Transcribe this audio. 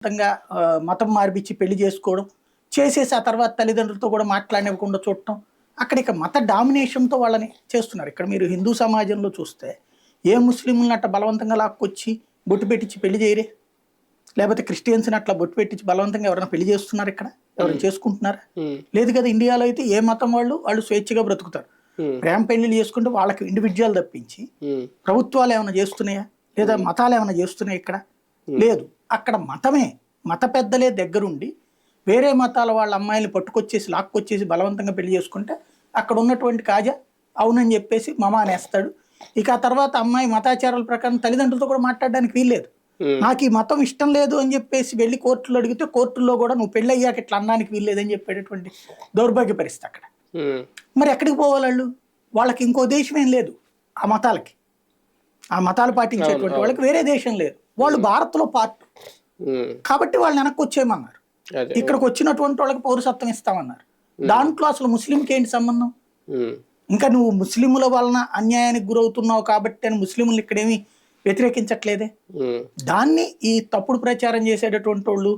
మొత్తంగా మతం మార్పిచ్చి పెళ్లి చేసుకోవడం, చేసేసి ఆ తర్వాత తల్లిదండ్రులతో కూడా మాట్లాడనివ్వకుండా చూడటం. అక్కడ ఇక మత డామినేషన్‌తో వాళ్ళని చేస్తున్నారు. ఇక్కడ మీరు హిందూ సమాజంలో చూస్తే, ఏ ముస్లింలని అట్ట బలవంతంగా లాక్కొచ్చి బొట్టు పెట్టించి పెళ్లి చేయరే? లేకపోతే క్రిస్టియన్స్‌ని అట్లా బొట్టు పెట్టించి బలవంతంగా ఎవరైనా పెళ్లి చేస్తున్నారా ఇక్కడ? ఎవరైనా హ్మ్. చేసుకుంటున్నారా? హ్మ్. లేదు కదా! ఇండియాలో అయితే ఏ మతం వాళ్ళు స్వేచ్ఛగా బ్రతుకుతారు. హ్మ్. ప్రేమ పెళ్లిళ్ళు చేసుకుంటే వాళ్ళకి ఇండివిడ్యువల్ తప్పించి, హ్మ్. ప్రభుత్వాలు ఏమైనా చేస్తున్నాయా? లేదా మతాలు ఏమైనా చేస్తున్నాయా ఇక్కడ? లేదు. అక్కడ మతమే, మత పెద్దలే దగ్గరుండి, వేరే మతాల వాళ్ళ అమ్మాయిల్ని పట్టుకొచ్చేసి, లాక్కొచ్చేసి బలవంతంగా పెళ్లి చేసుకుంటే, అక్కడ ఉన్నటువంటి కాజా అవునని చెప్పేసి మమ అనేస్తాడు. ఇక ఆ తర్వాత అమ్మాయి మతాచారాల ప్రకారం తల్లిదండ్రులతో కూడా మాట్లాడడానికి వీల్లేదు. హ్మ్. నాకు ఈ మతం ఇష్టం లేదు అని చెప్పేసి వెళ్ళి కోర్టులో అడిగితే, కోర్టుల్లో కూడా నువ్వు పెళ్ళయ్యాక ఇట్లా అనడానికి వీల్లేదని చెప్పేటటువంటి దౌర్భాగ్య పరిస్థితి అక్కడ. హ్మ్. మరి ఎక్కడికి పోవాలాళ్ళు? వాళ్ళకి ఇంకో దేశం ఏం లేదు ఆ మతాలకి. ఆ మతాలు అవును. పాటించేటువంటి అవును. వాళ్ళకి వేరే దేశం లేదు. వాళ్ళు భారత్‌లో పార్ట్. హ్మ్. కాబట్టి వాళ్ళని వెనక్కొచ్చేయమన్నారు. అదే. ఇక్కడికొచ్చినటువంటి వాళ్ళకి పౌరసత్వం ఇస్తామన్నారు. హ్మ్. దాంట్లో అసలు ముస్లింకి ఏంటి సంబంధం? హ్మ్. ఇంకా నువ్వు ముస్లిముల వలన అన్యాయానికి గురవుతున్నావు కాబట్టి అని ముస్లింలని ఇక్కడేమి వ్యతిరేకించట్లేదే. హ్మ్. దాన్ని ఈ తప్పుడు ప్రచారం చేసేటటువంటోళ్ళు